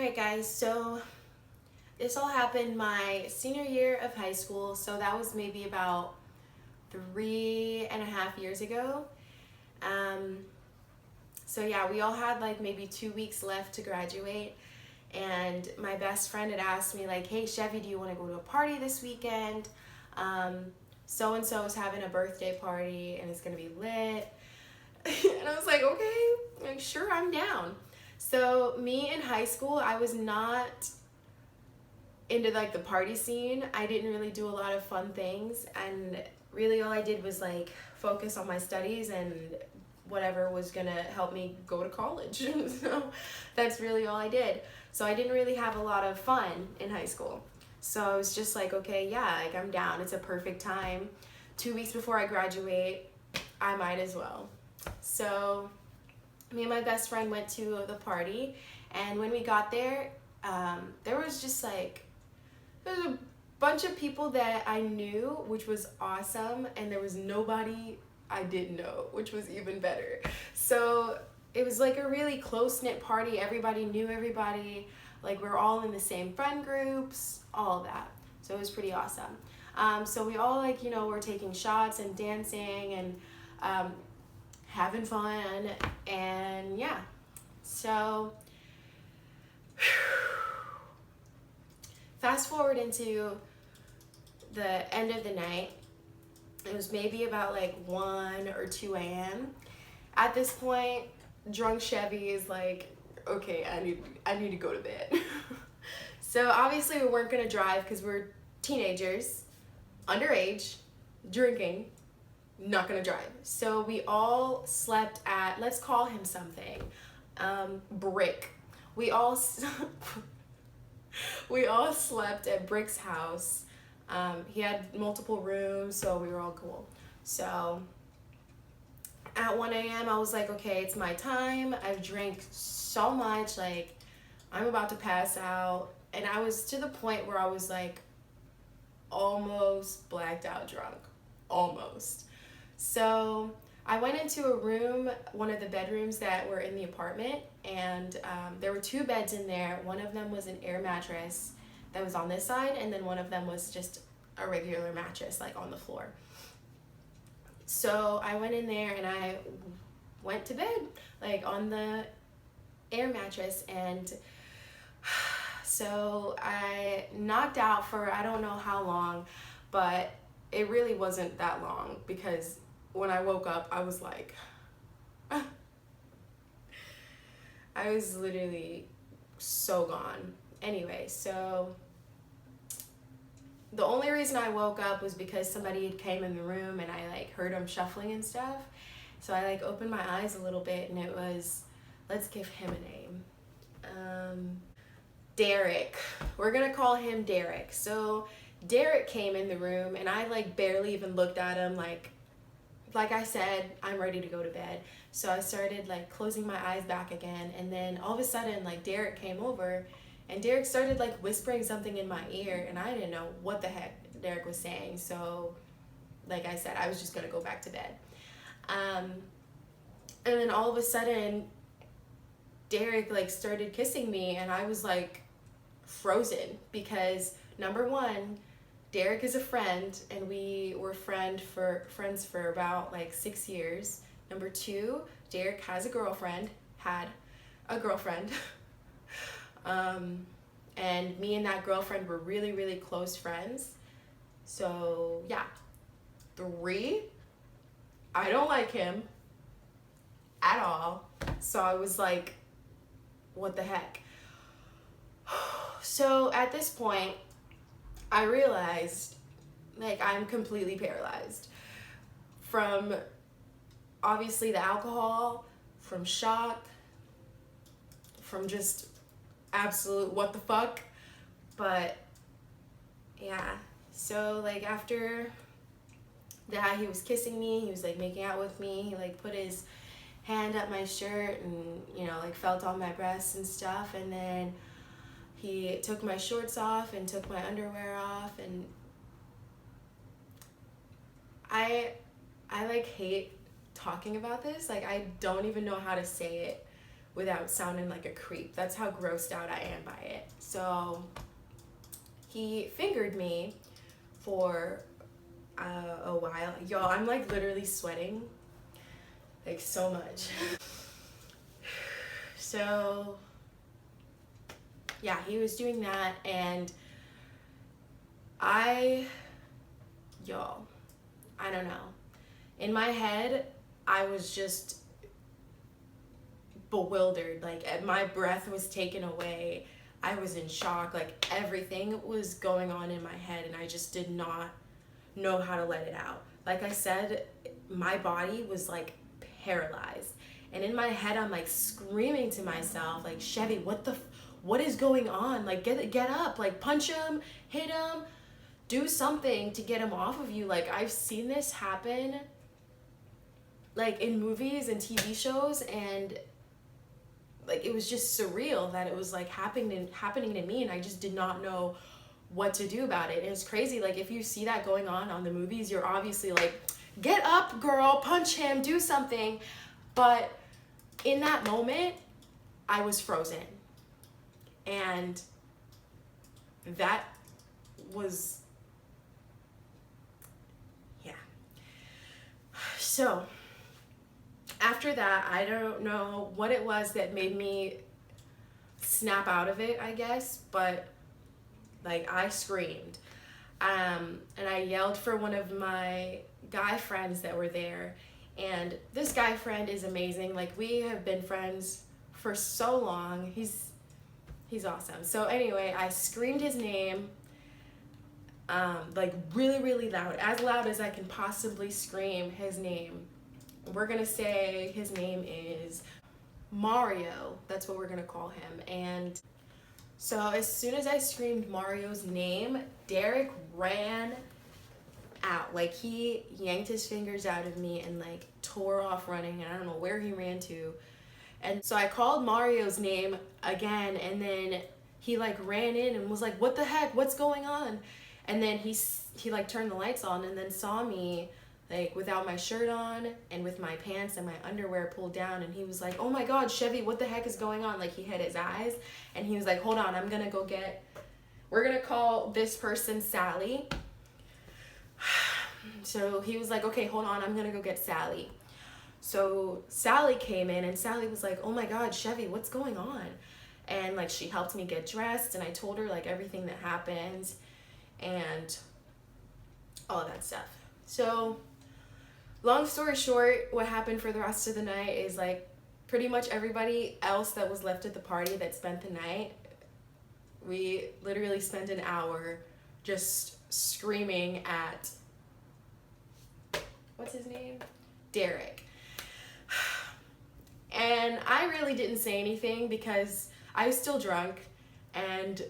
Alright guys, so this all happened my senior year of high school, so that was maybe about 3.5 years ago. Um, so yeah, we all had like maybe 2 weeks left to graduate, and my best friend had asked me like, hey Chevy, do you want to go to a party this weekend? So and so is having a birthday party and it's gonna be lit. And I was like, okay, like, sure, I'm down. So me in high school, I was not into like the party scene. I didn't really do a lot of fun things, and really all I did was like focus on my studies and whatever was gonna help me go to college. So that's really all I did. So I didn't really have a lot of fun in high school. So I was just like, okay, yeah, like I'm down. It's a perfect time. 2 weeks before I graduate, I might as well. So me and my best friend went to the party, and when we got there, there was just like, there was a bunch of people that I knew, which was awesome, and there was nobody I didn't know, which was even better. So it was like a really close-knit party. Everybody knew everybody. Like, we're all in the same friend groups, all of that. So it was pretty awesome. So we all, like, were taking shots and dancing and having fun, and yeah. So fast forward into the end of the night. It was maybe about like 1 or 2 a.m. At this point, drunk Chevy is like, okay, I need to go to bed. So obviously we weren't gonna drive because we're teenagers, underage, drinking, not gonna drive. So we all slept at, let's call him something, Brick. We all we all slept at Brick's house. He had multiple rooms, so we were all cool. So at 1 a.m. I was like, okay, it's my time. I've drank so much, like I'm about to pass out. And I was to the point where I was like almost blacked out drunk, almost. So I went into a room, one of the bedrooms that were in the apartment, and there were 2 beds in there. One of them was an air mattress that was on this side, and then one of them was just a regular mattress, like on the floor. So I went in there and I went to bed, like on the air mattress, and so I knocked out for I don't know how long, but it really wasn't that long, because when I woke up, I was like, I was literally so gone. Anyway, so the only reason I woke up was because somebody had came in the room and I like heard them shuffling and stuff. So I like opened my eyes a little bit, and it was, let's give him a name. Derek. We're gonna call him Derek. So Derek came in the room, and I like barely even looked at him. Like I said, I'm ready to go to bed. So I started like closing my eyes back again, and then all of a sudden like Derek came over, and Derek started like whispering something in my ear, and I didn't know what the heck Derek was saying. So like I said, I was just gonna go back to bed. And then all of a sudden Derek like started kissing me, and I was like frozen, because number one, Derek is a friend, and we were friends for about like 6 years. Number two, Derek has a girlfriend, had a girlfriend. And me and that girlfriend were really, really close friends. So yeah. 3, I don't like him at all. So I was like, what the heck? So at this point, I realized like I'm completely paralyzed from obviously the alcohol, from shock, from just absolute what the fuck. But yeah, so like after that, he was kissing me, he was like making out with me, he like put his hand up my shirt and like felt on my breasts and stuff, and then he took my shorts off and took my underwear off, and I like hate talking about this. Like, I don't even know how to say it without sounding like a creep. That's how grossed out I am by it. So he fingered me for a while. Yo, I'm like literally sweating like so much. So yeah, he was doing that, and I don't know. In my head, I was just bewildered. Like, my breath was taken away. I was in shock. Like, everything was going on in my head, and I just did not know how to let it out. Like I said, my body was like paralyzed. And in my head, I'm like screaming to myself, like, Chevy, what is going on? Like, get up, like, punch him, hit him, do something to get him off of you. Like, I've seen this happen, like, in movies and TV shows, and like, it was just surreal that it was like happening to me, and I just did not know what to do about it. And it's crazy, like, if you see that going on the movies, you're obviously like, get up, girl, punch him, do something. But in that moment, I was frozen. And that was, yeah. So after that, I don't know what it was that made me snap out of it, I guess, but like, I screamed. And I yelled for one of my guy friends that were there. And this guy friend is amazing. Like, we have been friends for so long. He's awesome. So anyway, I screamed his name, like, really, really loud as I can possibly scream his name. We're gonna say his name is Mario. That's what we're gonna call him. And so as soon as I screamed Mario's name, Derek ran out. Like, he yanked his fingers out of me and like tore off running, and I don't know where he ran to. And so I called Mario's name again, and then he like ran in and was like, what the heck, what's going on? And then he like turned the lights on, and then saw me like without my shirt on and with my pants and my underwear pulled down, and he was like, oh my God, Chevy, what the heck is going on? Like, he had his eyes, and he was like, hold on, we're gonna call this person Sally. So he was like, okay, hold on, I'm gonna go get Sally. So Sally came in, and Sally was like, oh my God, Chevy, what's going on? And like, she helped me get dressed, and I told her like everything that happened and all that stuff. So long story short, what happened for the rest of the night is like, pretty much everybody else that was left at the party that spent the night, we literally spent an hour just screaming at, what's his name? Derek. And I really didn't say anything because I was still drunk, and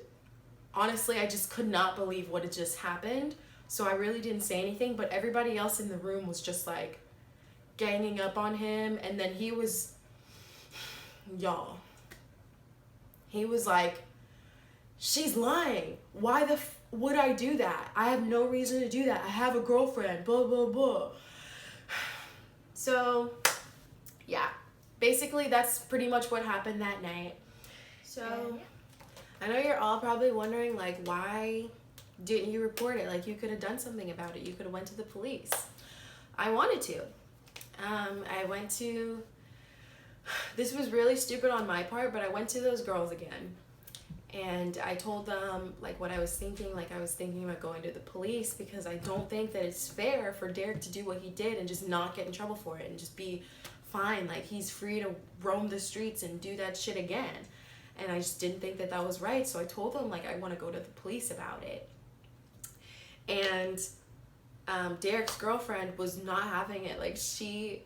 honestly, I just could not believe what had just happened. So I really didn't say anything, but everybody else in the room was just like ganging up on him. And then he was like, she's lying. Why would I do that? I have no reason to do that. I have a girlfriend, blah, blah, blah. So yeah, basically that's pretty much what happened that night. So I know you're all probably wondering, like, why didn't you report it? Like, you could have done something about it. You could have went to the police. I wanted to. This was really stupid on my part, but I went to those girls again. And I told them, like, what I was thinking. Like, I was thinking about going to the police because I don't think that it's fair for Derek to do what he did and just not get in trouble for it and just be fine. Like, he's free to roam the streets and do that shit again. And I just didn't think that that was right. So I told them, like, I want to go to the police about it. And Derek's girlfriend was not having it. Like, she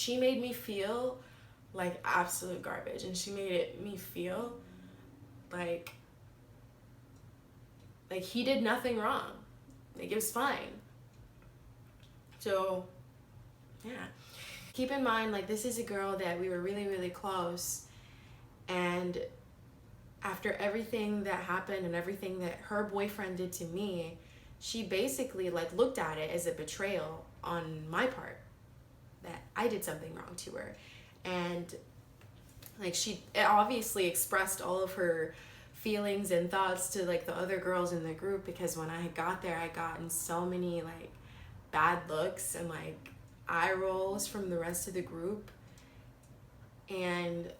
made me feel like absolute garbage, and she made me feel like he did nothing wrong. Like, it was fine. So yeah, keep in mind, like, this is a girl that we were really, really close, and after everything that happened and everything that her boyfriend did to me, she basically like looked at it as a betrayal on my part, that I did something wrong to her. And like she obviously expressed all of her feelings and thoughts to like the other girls in the group, because when I got there, I gotten so many like bad looks and like eye rolls from the rest of the group, and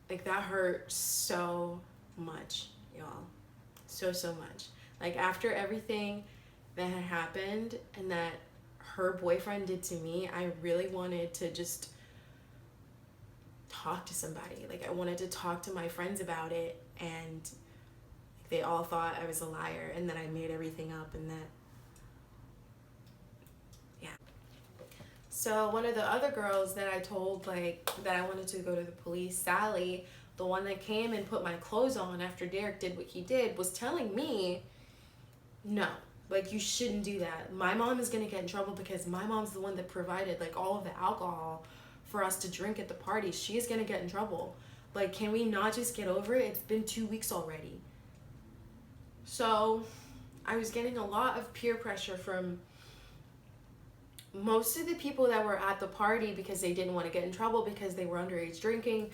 like that hurt so much, y'all. So much. Like after everything that had happened and that her boyfriend did to me, I really wanted to just talk to somebody. Like I wanted to talk to my friends about it, and they all thought I was a liar and that I made everything up, and that, yeah. So one of the other girls that I told like that I wanted to go to the police, Sally, the one that came and put my clothes on after Derek did what he did, was telling me, no, like you shouldn't do that. My mom is gonna get in trouble because my mom's the one that provided like all of the alcohol for us to drink at the party. She is gonna get in trouble. Like, can we not just get over it? It's been 2 weeks already. So I was getting a lot of peer pressure from most of the people that were at the party because they didn't want to get in trouble because they were underage drinking,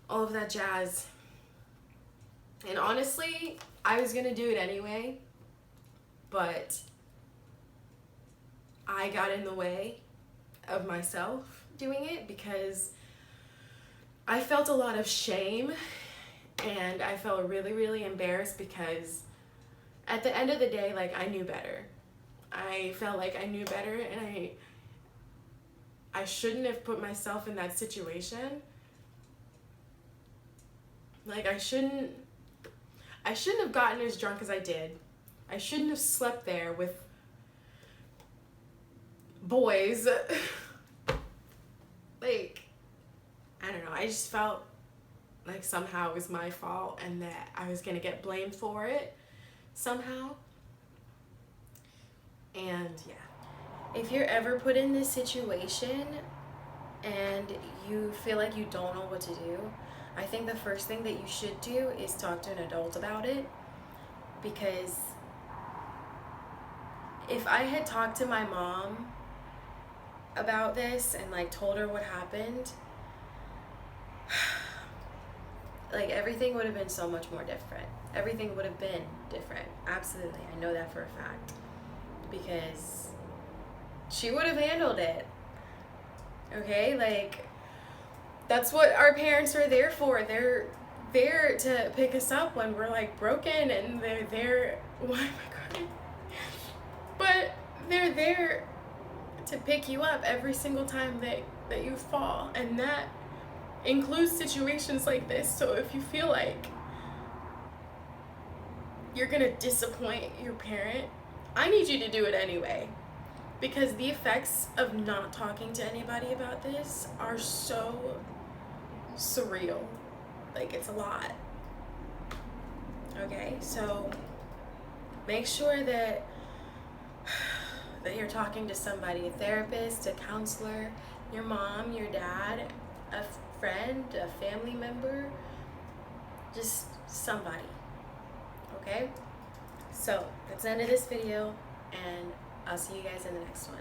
all of that jazz. And honestly, I was gonna do it anyway, but I got in the way of myself doing it because I felt a lot of shame, and I felt really, really embarrassed because at the end of the day, like, I knew better. I felt like I knew better, and I shouldn't have put myself in that situation. Like, I shouldn't have gotten as drunk as I did. I shouldn't have slept there with boys. Like, I don't know. I just felt like somehow it was my fault and that I was gonna get blamed for it somehow. And yeah, if you're ever put in this situation and you feel like you don't know what to do, I think the first thing that you should do is talk to an adult about it. Because if I had talked to my mom about this and like told her what happened, like everything would have been so much more different. Everything would have been different. Absolutely. I know that for a fact. Because she would have handled it. Okay? Like, that's what our parents are there for. They're there to pick us up when we're like broken, and they're there. Why am I crying? But they're there to pick you up every single time that you fall, and that includes situations like this. So if you feel like you're gonna disappoint your parent, I need you to do it anyway. Because the effects of not talking to anybody about this are so surreal. Like, it's a lot. Okay, so make sure that you're talking to somebody, a therapist, a counselor, your mom, your dad, a friend, a family member, just somebody. Okay? So that's the end of this video, and I'll see you guys in the next one.